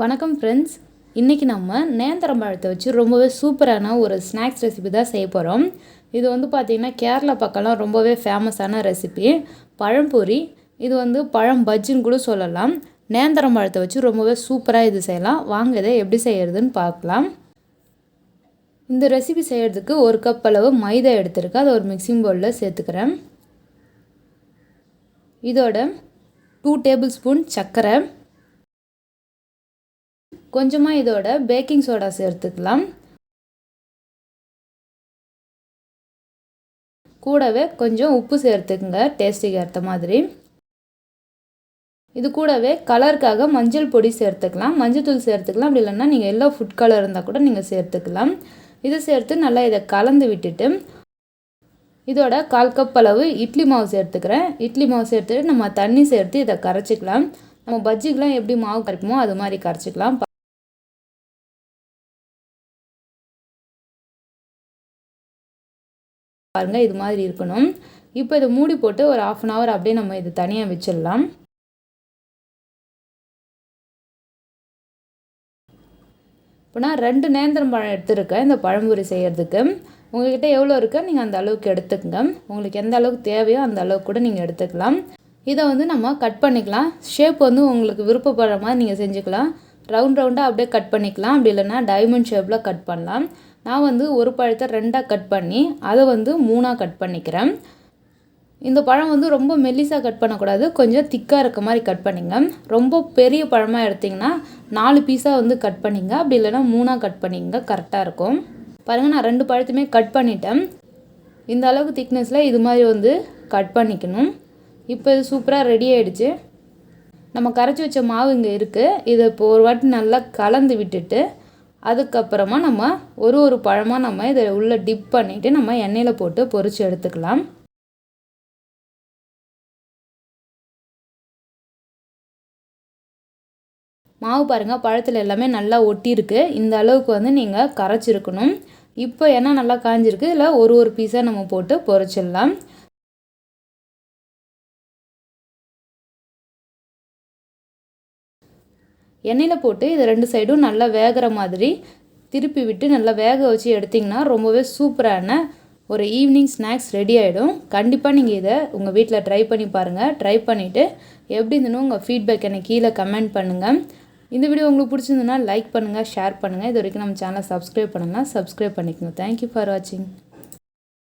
வணக்கம் ஃப்ரெண்ட்ஸ். இன்றைக்கி நம்ம நேந்திரம் பழத்தை வச்சு ரொம்பவே சூப்பரான ஒரு ஸ்நாக்ஸ் ரெசிபி தான் செய்ய போகிறோம். இது வந்து பார்த்திங்கன்னா கேரளா பக்கம்லாம் ரொம்பவே ஃபேமஸான ரெசிபி பழம்பொரி. இது வந்து பழம் பஜ்ஜின்னு கூட சொல்லலாம். நேந்திரம் பழத்தை வச்சு ரொம்பவே சூப்பராக இது செய்யலாம். வாங்க இதை எப்படி செய்கிறதுன்னு பார்க்கலாம். இந்த ரெசிபி செய்கிறதுக்கு 1 கப் அளவு மைதா எடுத்துருக்கேன். அதை ஒரு மிக்சிங் பவுலில் சேர்த்துக்கிறேன். இதோட 2 டேபிள் ஸ்பூன் சர்க்கரை, கொஞ்சமாக இதோட பேக்கிங் சோடா சேர்த்துக்கலாம். கூடவே கொஞ்சம் உப்பு சேர்த்துக்குங்க டேஸ்ட்டுக்கு ஏற்ற மாதிரி. இது கூடவே கலருக்காக மஞ்சள் பொடி சேர்த்துக்கலாம், மஞ்சள் தூள் சேர்த்துக்கலாம். அப்படி இல்லைன்னா நீங்கள் எல்லோ ஃபுட் கலர் இருந்தால் கூட நீங்கள் சேர்த்துக்கலாம். இதை சேர்த்து நல்லா இதை கலந்து விட்டுட்டு இதோட 1/4 கப் அளவு இட்லி மாவு சேர்த்துக்கிறேன். இட்லி மாவு சேர்த்துட்டு நம்ம தண்ணி சேர்த்து இதை கரைச்சிக்கலாம். நம்ம பஜ்ஜிக்கெலாம் எப்படி மாவு கரைக்குமோ அது மாதிரி கரைச்சிக்கலாம். பாருங்கள், இது மாதிரி இருக்கணும். இப்போ இதை மூடி போட்டு ஒரு 1/2 hour அப்படியே நம்ம இது தனியாக வச்சிடலாம். இப்போ நான் 2 நேந்திரம் பழம் எடுத்துருக்கேன் இந்த பழம்பொரி செய்கிறதுக்கு. உங்கள்கிட்ட எவ்வளோ இருக்கோ நீங்கள் அந்த அளவுக்கு எடுத்துக்கங்க. உங்களுக்கு எந்த அளவுக்கு தேவையோ அந்த அளவுக்கு கூட நீங்கள் எடுத்துக்கலாம். இதை வந்து நம்ம கட் பண்ணிக்கலாம். ஷேப் வந்து உங்களுக்கு விருப்பப்படுற மாதிரி நீங்கள் செஞ்சுக்கலாம். ரவுண்டாக அப்படியே கட் பண்ணிக்கலாம். அப்படி இல்லைன்னா டைமண்ட் ஷேப்பில் கட் பண்ணலாம். நான் வந்து ஒரு பழத்தை 2ஆக கட் பண்ணி அதை வந்து 3ஆக கட் பண்ணிக்கிறேன். இந்த பழம் வந்து ரொம்ப மெல்லிசாக கட் பண்ணக்கூடாது, கொஞ்சம் திக்காக இருக்க மாதிரி கட் பண்ணிங்க. ரொம்ப பெரிய பழமாக எடுத்திங்கன்னா 4 பீஸாக வந்து கட் பண்ணிங்க. அப்படி இல்லைன்னா 3ஆக கட் பண்ணிங்க, கரெக்டாக இருக்கும். பாருங்கள், நான் 2 பழத்தையுமே கட் பண்ணிட்டேன். இந்த அளவுக்கு திக்னஸில் இது மாதிரி வந்து கட் பண்ணிக்கணும். இப்போ இது சூப்பராக ரெடி ஆகிடுச்சு. நம்ம கரைச்சி வச்ச மாவு இங்கே இருக்குது. இதை இப்போ ஒரு வாட்டி நல்லா கலந்து விட்டுட்டு அதுக்கப்புறமா நம்ம ஒரு பழமாக நம்ம இதை உள்ளே டிப் பண்ணிவிட்டு நம்ம எண்ணெயில் போட்டு பொரித்து எடுத்துக்கலாம். மாவு பாருங்கள், பழத்தில் எல்லாமே நல்லா ஒட்டியிருக்கு. இந்த அளவுக்கு வந்து நீங்கள் கரைச்சிருக்கணும். இப்போ எண்ணெய் நல்லா காஞ்சிருக்கு. இதில் ஒரு பீஸாக நம்ம போட்டு பொரிச்சிடலாம். எண்ணெயில் போட்டு இது 2 சைடும் நல்லா வேகிற மாதிரி திருப்பி விட்டு நல்லா வேக வச்சு எடுத்திங்கன்னா ரொம்பவே சூப்பரான ஒரு ஈவினிங் ஸ்நாக்ஸ் ரெடி ஆகிடும். கண்டிப்பாக நீங்கள் இதை உங்கள் வீட்டில் ட்ரை பண்ணி பாருங்கள். ட்ரை பண்ணிவிட்டு எப்படி இருந்துன்னு உங்கள் ஃபீட்பேக் எனக்கு கீழே கமெண்ட் பண்ணுங்கள். இந்த வீடியோ உங்களுக்கு பிடிச்சிருந்துன்னா லைக் பண்ணுங்கள், ஷேர் பண்ணுங்கள். இது வரைக்கும் நம்ம சேனலை சப்ஸ்கிரைப் பண்ணுங்கள், சப்ஸ்கிரைப் பண்ணிக்கோங்க. தேங்க்யூ ஃபார் வாட்சிங்.